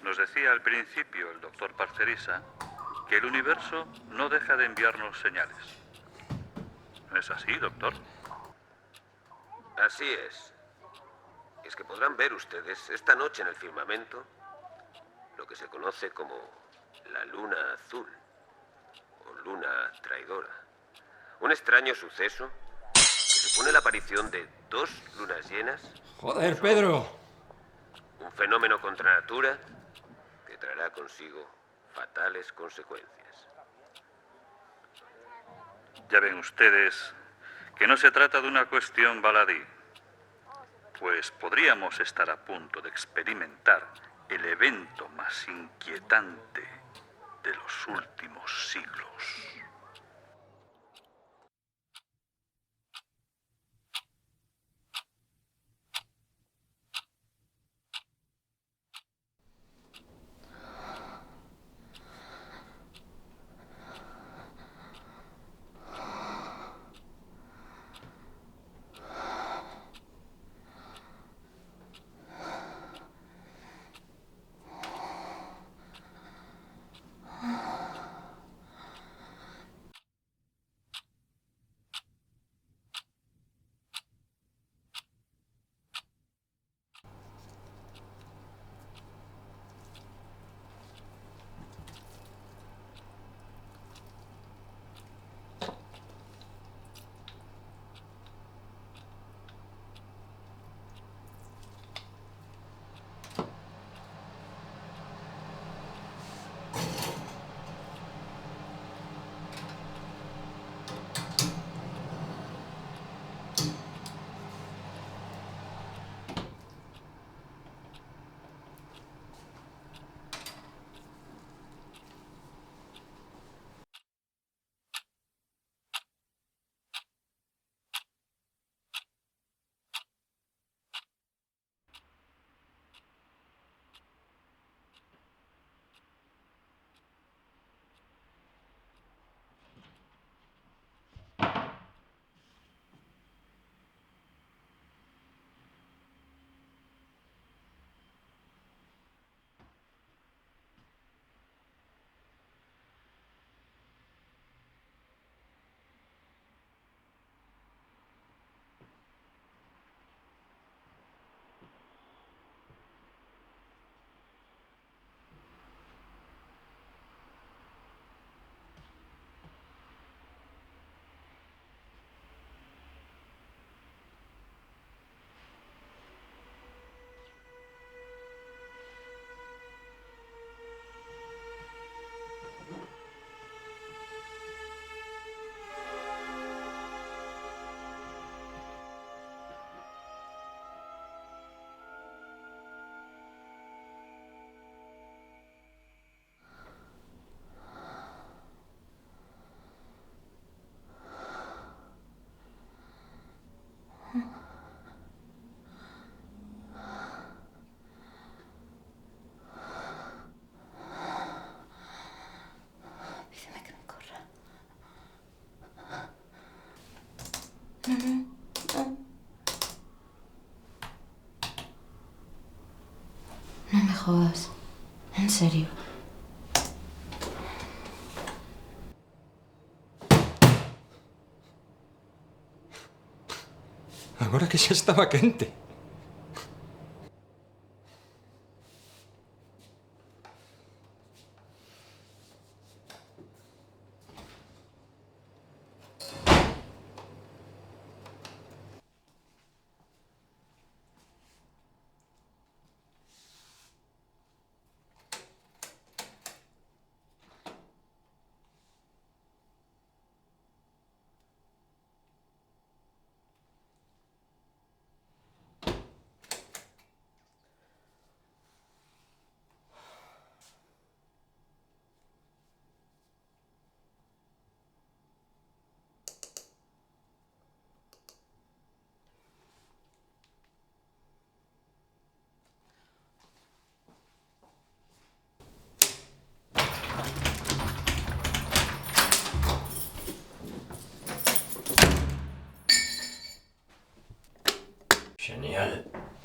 Nos decía al principio el doctor Parcerisa que el universo no deja de enviarnos señales. ¿No es así, doctor? Así es. Es que podrán ver ustedes esta noche en el firmamento lo que se conoce como la luna azul o luna traidora. Un extraño suceso que supone la aparición de 2 lunas llenas. ¡Joder, Pedro! Un fenómeno contra natura que traerá consigo fatales consecuencias. Ya ven ustedes que no se trata de una cuestión baladí, pues podríamos estar a punto de experimentar el evento más inquietante de los últimos siglos. Pídeme que me corra. No. No me jodas. En serio. Agora que xa estaba quente.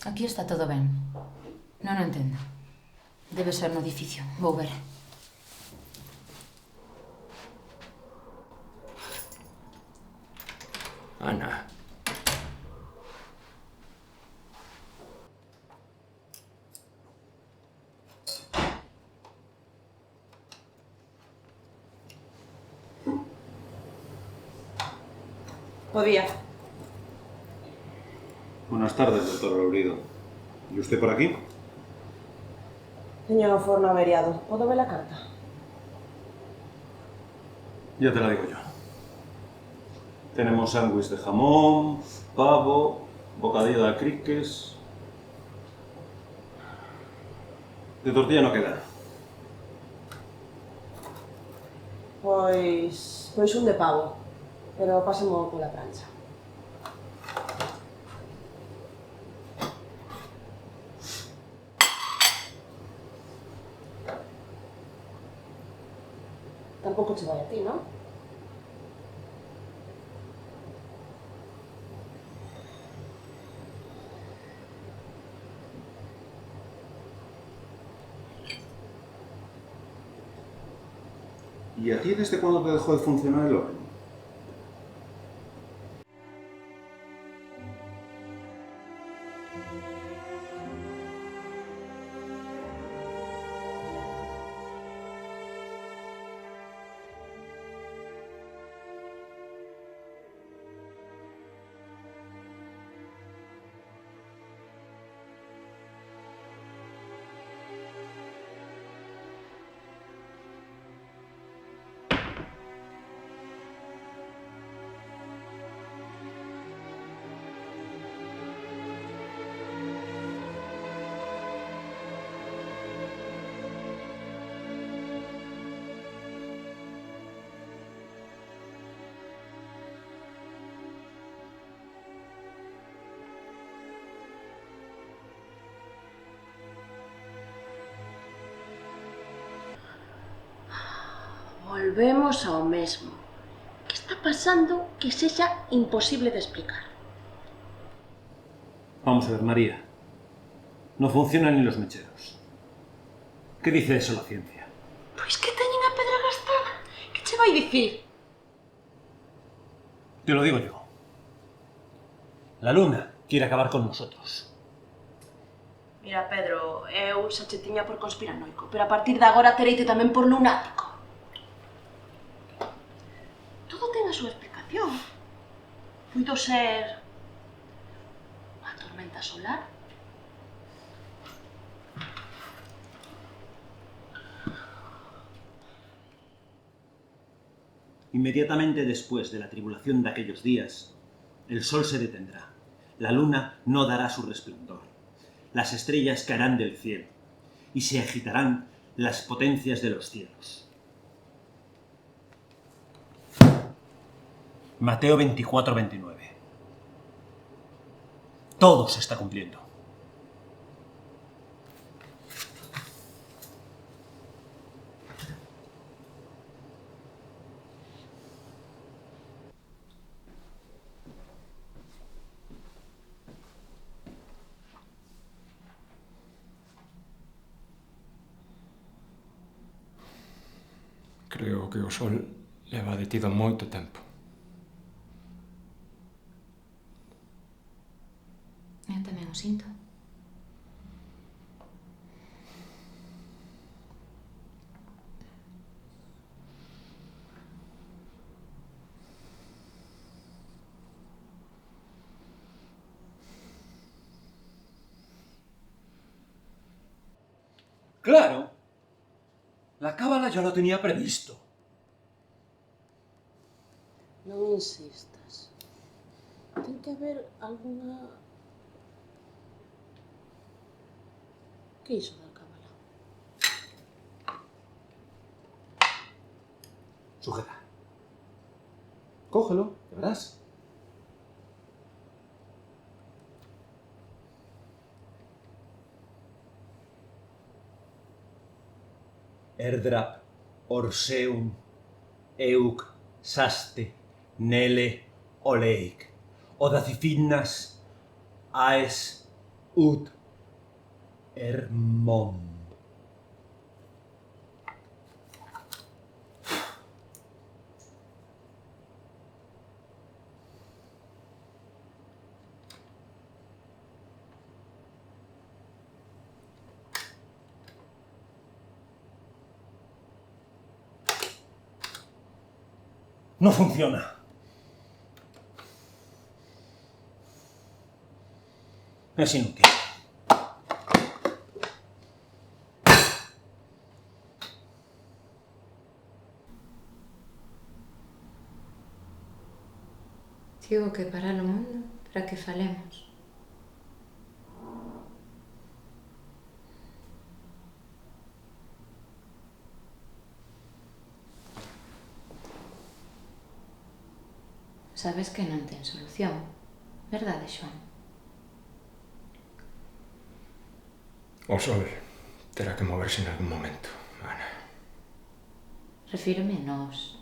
Aquí está todo ben. Non o entendo. Debe ser no edificio. Vou ver. Ana. Podía. Buenas tardes, doctor Laurido. ¿Y usted por aquí? Teño o forno averiado. Podo ver a carta? Ya te la digo yo. Tenemos sándwich de jamón, pavo, bocadillo de acriques... De tortilla no queda. Pois un de pavo. Pero pásamo pola plancha. Tampouco che vai a ti, non? ¿Y a ti desde cuándo te dejó de funcionar el horno? Volvemos ao mesmo. Que está pasando que sexa imposible de explicar? Vamos a ver, María. No funcionan ni los mecheros. ¿Qué dice eso la ciencia? Pois que teñen a pedra gastada. Que che vai dicir? Te lo digo yo. La luna quiere acabar con nosotros. Mira, Pedro, eu xa che tiña por conspiranoico, pero a partir de agora tereite tamén por lunático. Todo ten a súa explicación. Puido ser unha tormenta solar. Inmediatamente después de la tribulación de aquellos días, el sol se detendrá, la luna no dará su resplandor, las estrellas caerán del cielo y se agitarán las potencias de los cielos. Mateo 24-29. Todo se está cumpliendo. Creo que o sol leva detido moito tempo. Eu tamén o sinto. ¡Claro! La cábala ya lo tenía previsto. Non insistas. Ten que haber alguna... Que iso da cábala? Sujeta. Cógelo, ya verás. Erdrap, Orseum, Euc, Saste, Nele, Oleik, Odacifinnas, Aes, Ut, Hermom. No funciona. Es inútil. Digo que parar o mundo para que falemos. Sabes que non ten solución, verdade, Xoán? O sol terá que moverse en algún momento, Ana. Refírome a nós.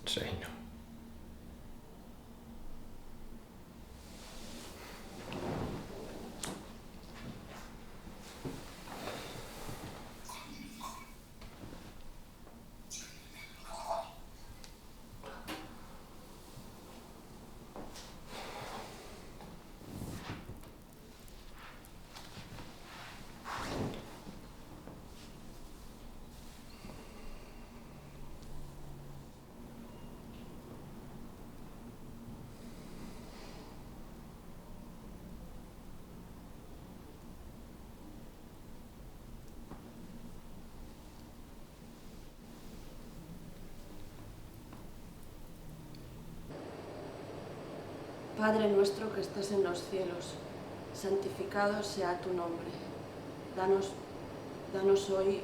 Sei, non. Padre nuestro que estás en los cielos, santificado sea tu nombre. Danos hoy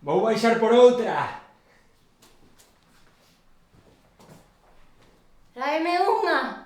Vou baixar por outra. Tráeme unha.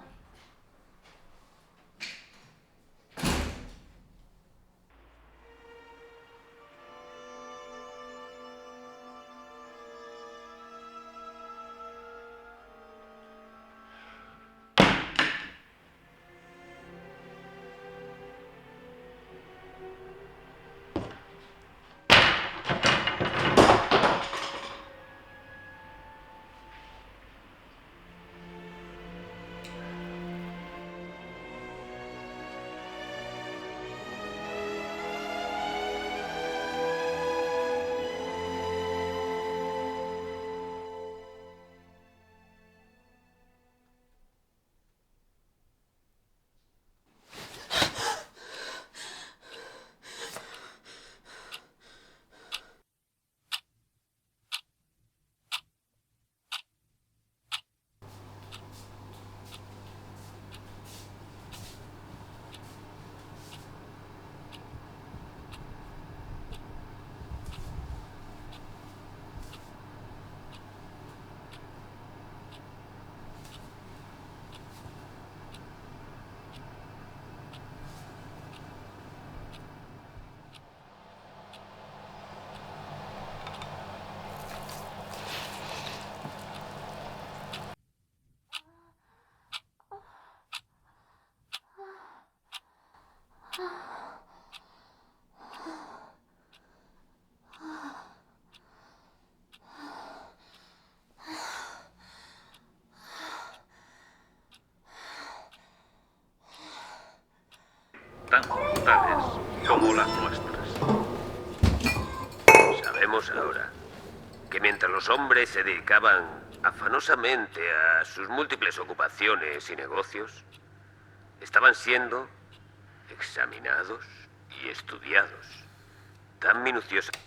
Tan brutales como las nuestras. Sabemos ahora que mientras los hombres se dedicaban afanosamente a sus múltiples ocupaciones y negocios, estaban siendo examinados y estudiados tan minuciosamente